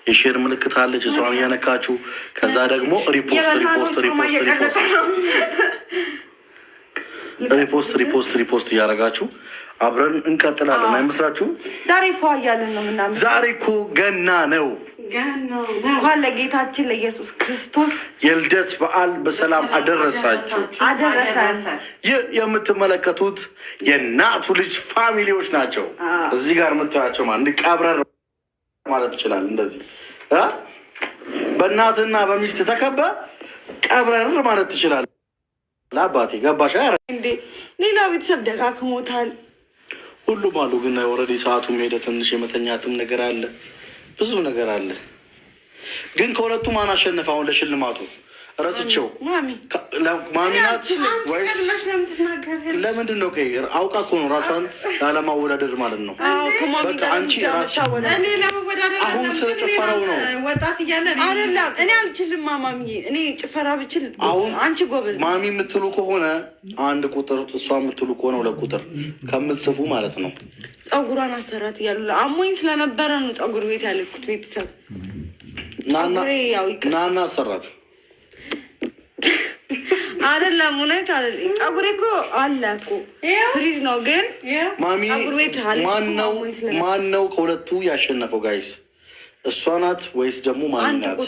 የሼር ምልክት አለች፣ እሷን እያነካችሁ ከዛ ደግሞ ሪፖስት እያደረጋችሁ አብረን እንቀጥላለን። አይመስላችሁም? ዛሬ ፏ እያለን ነው ምናምን። ዛሬ እኮ ገና ነው። እንኳን ለጌታችን ለኢየሱስ ክርስቶስ የልደት በዓል በሰላም አደረሳችሁ። ይህ የምትመለከቱት የእናቱ ልጅ ፋሚሊዎች ናቸው። እዚህ ጋር የምታያቸው ቀብረር ማለት ይችላል። እንደዚህ በእናትና በሚስት ተከበ ቀብረር ማለት ትችላል። ለአባቴ ገባሽ እንዴ? ሌላ ቤተሰብ ደጋግሞታል። ሁሉም አሉ። ግን ኦልሬዲ ሰዓቱም ሄደ። ትንሽ የመተኛትም ነገር አለ፣ ብዙ ነገር አለ። ግን ከሁለቱ ማን አሸነፈ? አሁን ለሽልማቱ ረስቸው ማሚ ናት ወይስ ለምንድን ነው? አውቃ እኮ ነው ራሷን ላለማወዳደር ማለት ነው። በቃ አንቺ አሁን ስለ ጭፈራው ነው ወጣት እያለ አይደለም። እኔ አልችልም ማማዬ። እኔ ጭፈራ ብችል አሁን አንቺ ጎበዝ ማሚ የምትሉ ከሆነ 1 ቁጥር፣ እሷ የምትሉ ከሆነ 2 ቁጥር ከምትጽፉ ማለት ነው። ፀጉሯን አሰራት እያሉ አሞኝ ስለነበረ ነው ፀጉር ቤት ያለኩት። ቤተሰብ ናና አሰራት አይደለም። እውነት አይደለም። ፀጉሬ እኮ አለ እኮ ፍሪዝ ነው። ግን ማሚ ማን ነው ከሁለቱ ያሸነፈው? ጋይስ እሷ ናት ወይስ ደግሞ ማን ናት?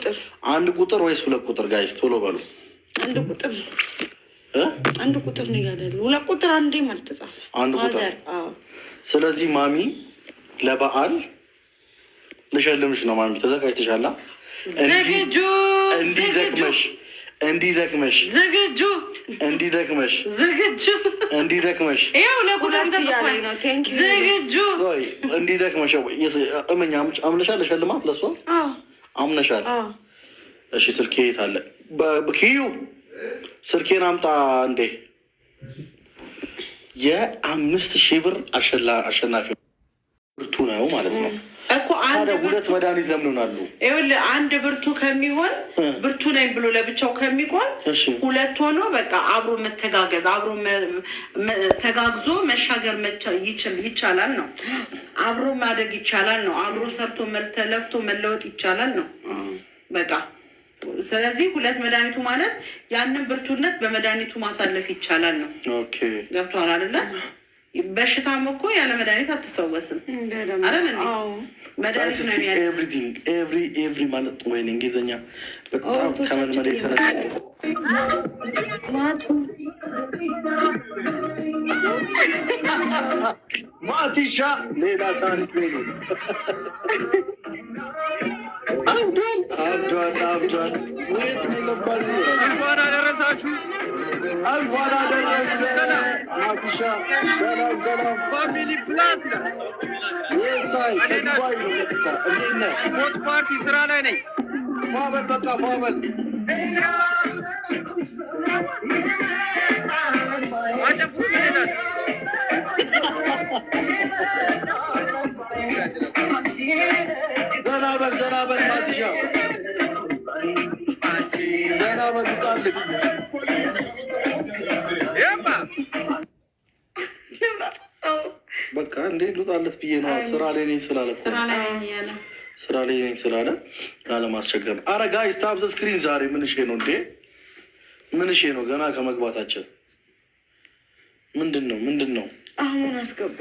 1 ቁጥር ወይስ 2 ቁጥር? ጋይስ ቶሎ በሉ። 1 ቁጥር 1 ቁጥር ነው ያለው። 2 ቁጥር አንዴ ማለት ተጻፈ 1 ቁጥር። ስለዚህ ማሚ ለበዓል ልሸልምሽ ነው። ማሚ ተዘጋጅተሻላ? እንዲደክመሽ ዝግጁ ይኸው ለቁጥር ተጽፏል። ዝግጁ እንዲደክመሽ እመኛ። አምነሻል? ለሸልማት ለእሷ አምነሻል? እሺ ስልኬ የት አለ? ኪዩ ስልኬን አምጣ እንዴ። የ5,000 ብር አሸናፊ ብርቱ ነው ማለት ነው እኮ። ታዲያ 2 መድኃኒት ለምን ሆናሉ? ይኸውልህ 1 ብርቱ ከሚሆን ብርቱ ነኝ ብሎ ለብቻው ከሚቆም 2 ሆኖ በቃ አብሮ መተጋገዝ፣ አብሮ ተጋግዞ መሻገር ይቻላል ነው። አብሮ ማደግ ይቻላል ነው። አብሮ ሰርቶ ለፍቶ መለወጥ ይቻላል ነው በቃ። ስለዚህ 2 መድኃኒቱ ማለት ያንን ብርቱነት በመድኃኒቱ ማሳለፍ ይቻላል ነው። ኦኬ ገብቶሃል አይደለ? በሽታም እኮ ያለ መድኃኒት አትፈወስም አይደል? መድኃኒቱ ነው ኤቭሪ ማለት ወይ እንግሊዝኛ በጣም ከመልመድ የተነሳ ማቲሻ ሌላ ታሪክ ነው። አብዷል። ወይት ነው ገባል። እንኳን አደረሳችሁ። እንኳን አደረሰ ማቲሻ። ሰላም ፋሚሊ ፕላት የሳይ ከዱባይ ነው መጥታ እንዴነ ሞት ፓርቲ ስራ ላይ ነኝ። ፋበል በቃ ፋበል አጨፉ ይላል። ዘናበል ማቲሻ ዘናበል ቃል በቃ እንዴ ልውጣለት ብዬ ነው። ስራ ላይ ነኝ ስላለ ላለማስቸገር ነው። አረ ጋይስ ታፕ ዘ ስክሪን። ዛሬ ምንሽ ነው እንዴ? ምንሽ ነው? ገና ከመግባታችን ምንድን ነው? አሁን አስገባ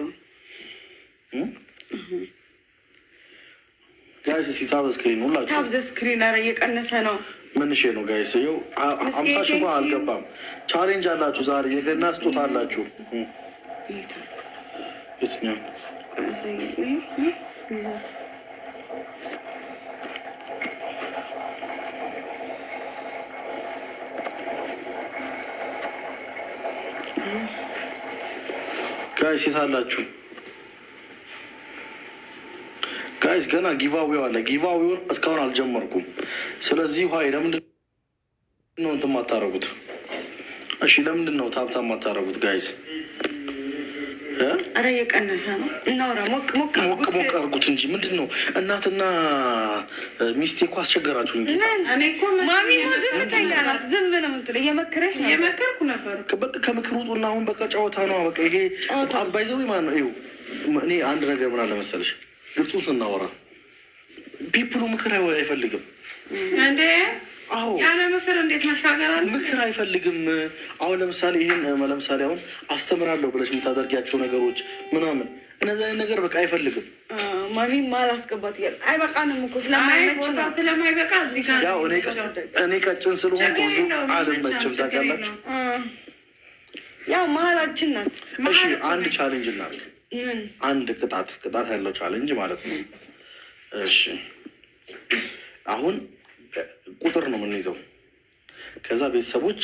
ጋይስ። እስኪ ታፕ ዘ ስክሪን ሁላችሁ ታፕ ዘ ስክሪን። አረ እየቀነሰ ነው። ምንሽ ነው ጋይስ? ይኸው 50,000 እንኳን አልገባም። ቻሌንጅ አላችሁ ዛሬ። የገና ስጦታ አላችሁ። የትኛው ጋይስ የት አላችሁ ጋይስ? ገና ጊቫዌው አለ። ጊቫዌውን እስካሁን አልጀመርኩም። ስለዚህ ሀይ ለምንድን ነው እንትን የማታረጉት? እሺ ለምንድን ነው ታብታ የማታረጉት ጋይስ? አረ የቀነሰ ነው። እናውራ ሞቅ አድርጉት እንጂ ምንድን ነው? እናትና ሚስቴ እኮ አስቸገራችሁ እንጂ ማሚ ዝምተኛ ናት። ዝም ነው የምትለው። እየመከረች ነው። እየመከርኩ ነበር። በቃ ከምክር ውጡና አሁን በቃ ጨዋታ ነው። በቃ ይሄ ባይዘዊ ማለት ነው። ይኸው እኔ አንድ ነገር ምን አለ መሰለሽ፣ ግልጹ ስናወራ ፒፕሉ ምክር አይፈልግም እንዴ? አዎ ያለ ምክር እንዴት መሻገር አለ? ምክር አይፈልግም። አሁን ለምሳሌ ይሄን ለምሳሌ አሁን አስተምራለሁ ብለሽ የምታደርጊያቸው ነገሮች ምናምን እነዚህ አይነት ነገር በቃ አይፈልግም። ማሚ ማላስገባት እያለ አይበቃንም እኮ ስለማይበቃ እዚህ ጋር ያው እኔ ቀጭን ስለሆንኩ ብዙ አልመችም ታውቃላችሁ። ያው መሀላችን ናት። እሺ አንድ ቻሌንጅ እናድርግ። አንድ ቅጣት ያለው ቻሌንጅ ማለት ነው። እሺ አሁን ቁጥር ነው የምንይዘው። ከዛ ቤተሰቦች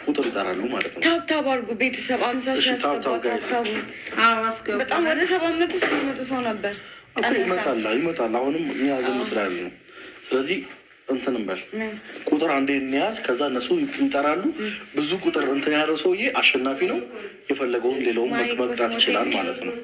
ቁጥር ይጠራሉ ማለት ነው። ታብታብ አድርጉ ቤተሰብ 50 ሺህ በጣም ወደ 700 ሰው ነበር። ይመጣል። አሁንም እኛ ዝም ስላለ ነው። ስለዚህ እንትን እንበል ቁጥር አንዴ እንያዝ። ከዛ እነሱ ይጠራሉ። ብዙ ቁጥር እንትን ያለው ሰውዬ አሸናፊ ነው። የፈለገውን ሌላውን መቅጣት ይችላል ማለት ነው።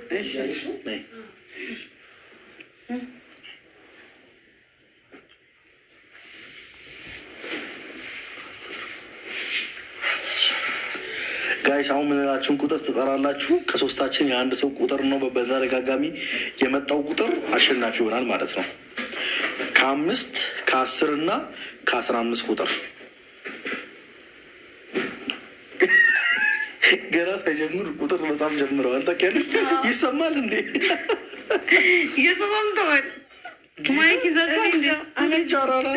ጋይስ አሁን ምንላችሁን ቁጥር ትጠራላችሁ። ከሶስታችን የአንድ ሰው ቁጥር ነው በተደጋጋሚ የመጣው ቁጥር አሸናፊ ይሆናል ማለት ነው። ከ5 ከ10 እና ከ15 ቁጥር ገና ሳይጀምር ቁጥር በጣም ጀምረዋል። ታውቂያለሽ? ይሰማል እንዴ? እየሰማምተዋል ማይክ ይዘጋል እንዴ? አሜን ጃራራ